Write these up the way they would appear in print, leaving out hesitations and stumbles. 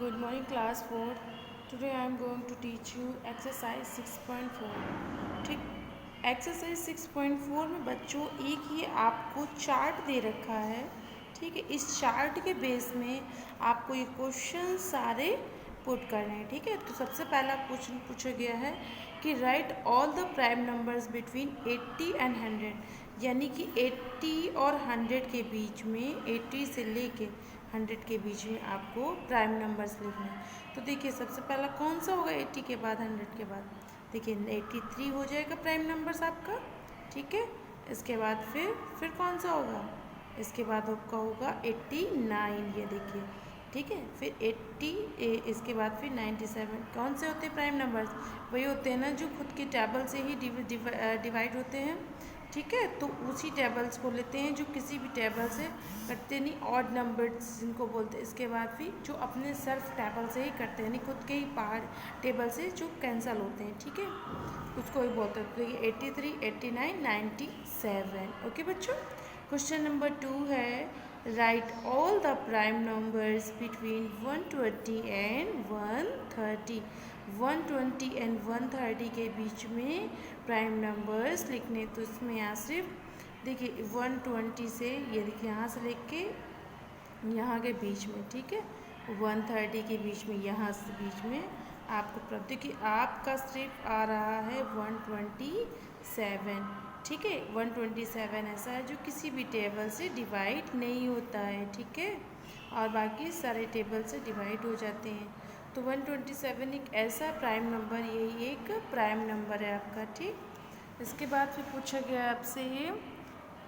Good morning class 4. Today I am going to teach you exercise 6.4. ठीक, exercise 6.4 में बच्चों एक ये आपको चार्ट दे रखा है। ठीक है, इस चार्ट के बेस में आपको ये क्वेश्चन सारे पुट करने हैं। ठीक है, तो सबसे पहला क्वेश्चन पूछा गया है कि right all the prime numbers between 80 and 100, यानी कि 80 और 100 के बीच में, 80 से लेके 100 के बीच में आपको प्राइम नंबर्स लिखने हैं। तो देखिए सबसे पहला कौन सा होगा 80 के बाद 100 के बाद, देखिए 83 हो जाएगा प्राइम नंबर्स आपका। ठीक है, इसके बाद फिर कौन सा होगा, इसके बाद आपका होगा 89, ये देखिए। ठीक है, फिर 80, इसके बाद फिर 97। कौन से होते हैं प्राइम नंबर्स, वही होते हैं ना जो खुद के टेबल से ही डिवाइड होते हैं। ठीक है, तो उसी टेबल्स को लेते हैं जो किसी भी टेबल से कटते नहीं, ऑड नंबर्स जिनको बोलते हैं। इसके बाद फिर जो अपने सेल्फ टेबल से ही करते हैं, यानी खुद के ही पहाड़ टेबल से जो कैंसिल होते हैं। ठीक है, उसको ही बोलते हैं। तो ये 83, 89, 97। ओके बच्चों, क्वेश्चन नंबर 2 है right all the prime numbers between 120 and 130। 120 and 130 के बीच में प्राइम नंबर्स लिखने। तो इसमें यहाँ सिर्फ देखिए 120 से, ये देखिए यहाँ से लेके यहाँ के बीच में, ठीक है, 130 के बीच में, यहाँ से बीच में आपको प्राप्त, देखिए आपका सिर्फ आ रहा है 127। ठीक है, 127 ऐसा है जो किसी भी टेबल से डिवाइड नहीं होता है। ठीक है, और बाकी सारे टेबल से डिवाइड हो जाते हैं। तो 127 एक ऐसा प्राइम नंबर, यही एक प्राइम नंबर है आपका। ठीक, इसके बाद फिर पूछा गया आपसे ये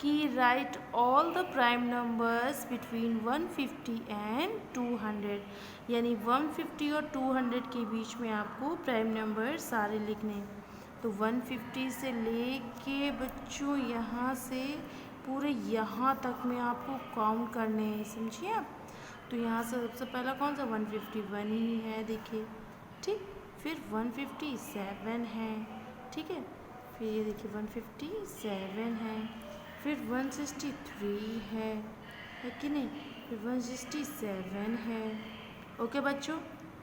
कि right all the prime numbers between 150 and 200, यानी 150 और 200 के बीच में आपको प्राइम नंबर सारे लिखने हैं। तो 150 से लेके बच्चों यहाँ से पूरे यहाँ तक में आपको काउंट करने हैं, समझिए आप। तो यहाँ से सबसे पहला कौन सा 151 ही है, देखिए। ठीक, फिर 157 है। ठीक है, फिर ये देखिए 157 है, फिर 163 है कि नहीं, फिर 167 है। ओके बच्चों,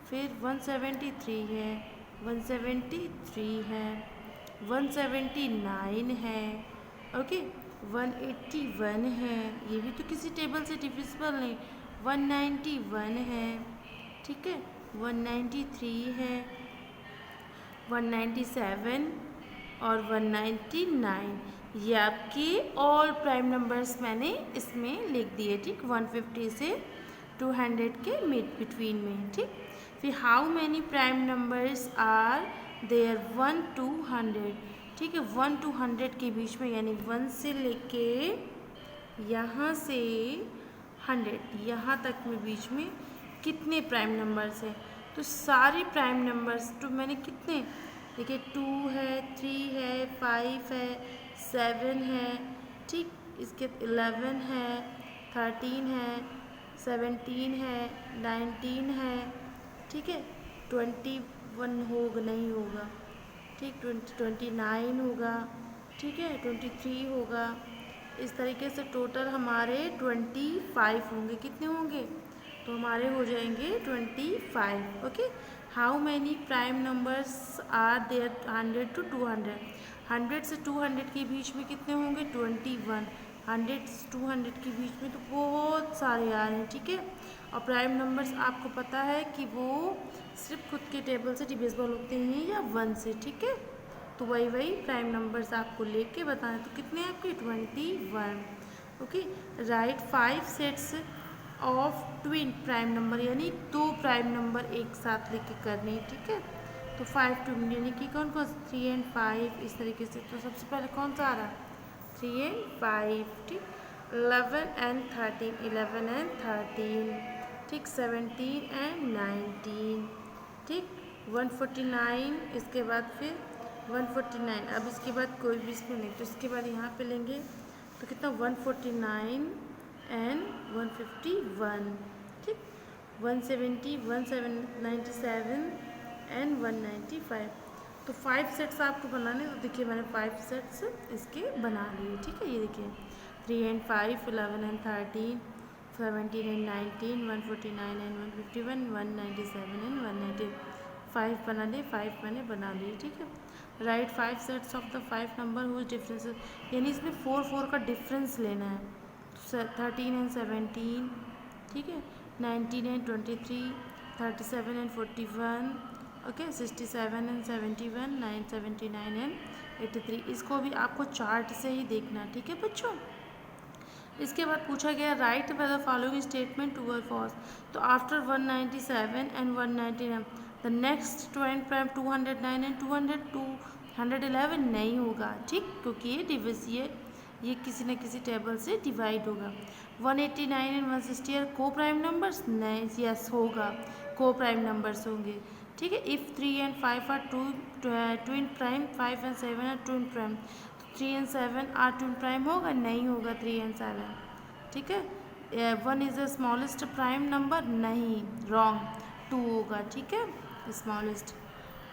फिर 173 है, 173 है, 179 है। ओके, 181 है, ये भी तो किसी टेबल से डिविजिबल नहीं। 191 है, ठीक है, 193 है, 197 और 199, ये आपके ऑल प्राइम नंबर्स मैंने इसमें लिख दिए। ठीक, 150 से 200 के मिड बिटवीन में। ठीक, फिर how many prime numbers are there 1 to 100। ठीक है, 1 to 100 के बीच में, यानी 1 से लेके यहाँ से 100 यहाँ तक में बीच में कितने प्राइम नंबर्स हैं। तो सारे प्राइम नंबर्स तो मैंने कितने, देखिए 2 है, 3 है, 5 है, 7 है। ठीक, इसके 11 है, 13 है, 17 है, 19 है। ठीक है, 21 होगा नहीं होगा। ठीक, 29 होगा। ठीक है, 23 होगा। इस तरीके से टोटल हमारे 25 होंगे। कितने होंगे, तो हमारे हो जाएंगे 25। Okay, how many prime numbers are there 100 to 200। 100 से 200 के बीच में कितने होंगे, 21। 100 से 200 के बीच में तो बहुत सारे आ रहे हैं। ठीक है, और प्राइम नंबर्स आपको पता है कि वो सिर्फ खुद के टेबल से डिविजिबल होते हैं या 1 से। ठीक है, तो वही प्राइम नंबर्स आपको लेके बताना। तो कितने हैं आपके, 21। Okay, right 5 sets of twin prime number, यानी 2 प्राइम नंबर एक साथ लेके करने हैं। ठीक है, तो 5 ट्विन यानी कि कौन कौन, 3 and 5, इस तरीके से। तो सबसे पहले कौन सा आ रहा, 3 and 5। ठीक, 11 and 13, 11 and 13। ठीक, 17 and 19। ठीक, 149, इसके बाद फिर 149। अब इसके बाद कोई भी इसमें नहीं, तो इसके बाद यहाँ पे लेंगे तो कितना, 149 एंड 151। ठीक, 170, 197 एंड 195। तो 5 सेट्स आपको बनाने, तो देखिए मैंने 5 सेट्स इसके बना लिए। ठीक है, ये देखिए 3 and 5, 11 and 13, 17 and 19, 149 and 151, 197 and 195 बना लिए, 5 मैंने बना लिए, ठीक है। Right 5 sets of the 5 number whose difference, यानी इसमें 4 का डिफरेंस लेना है। 13 एंड 17, ठीक है, 19 and 23, 37 and 41, okay, 67 and 71, 79 and 83। इसको भी आपको चार्ट से ही देखना है, ठीक है बच्चों। इसके बाद पूछा गया right the following statement true और फॉल्स। तो after 197 and 199 the next ट्वेंट prime 209 and 211 नहीं होगा, ठीक, क्योंकि ये किसी न किसी टेबल से डिवाइड होगा। 189 and 160 are coprime numbers, नहीं, यस होगा, को प्राइम नंबर्स होंगे, ठीक है। If 3 and 5 are twin prime, 5 and 7 are twin prime, 3 and 7 are twin prime होगा, नहीं होगा 3 एंड 7, ठीक है। 1 is the smallest prime number, नहीं, रॉन्ग, 2 होगा, ठीक है, स्मॉलेस्ट।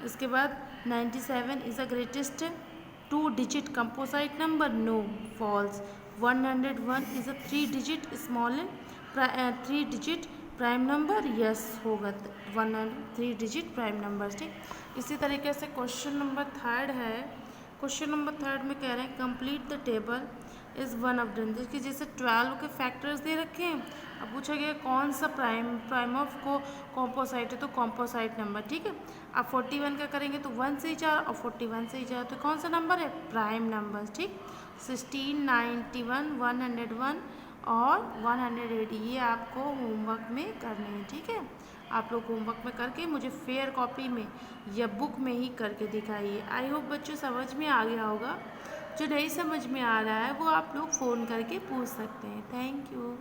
इसके बाद 97 is the greatest 2 digit composite number, no, false. 101 is a 3 digit small 3 digit prime number, yes होगा, 3 डिजिट प्राइम नंबर, ठीक। इसी तरीके से क्वेश्चन नंबर 3 है। क्वेश्चन नंबर 3 में कह रहे हैं complete the table is one of the, देखिए जैसे 12 के फैक्टर्स दे रखे हैं। अब पूछा गया कौन सा प्राइम ऑफ को कॉम्पोसाइट है, तो कॉम्पोसाइट नंबर, ठीक है। अब 41 का करेंगे तो 1 से ही 4 और 41 से ही 4, तो कौन सा नंबर है, प्राइम नंबर, ठीक। 16, 91, 101 और 180 ये आपको होमवर्क में करने हैं, ठीक है। आप लोग होमवर्क में करके मुझे फेयर कॉपी में या बुक में ही करके दिखाइए। आई होप बच्चों समझ में आ गया होगा। जो नहीं समझ में आ रहा है वो आप लोग फ़ोन करके पूछ सकते हैं। Thank you.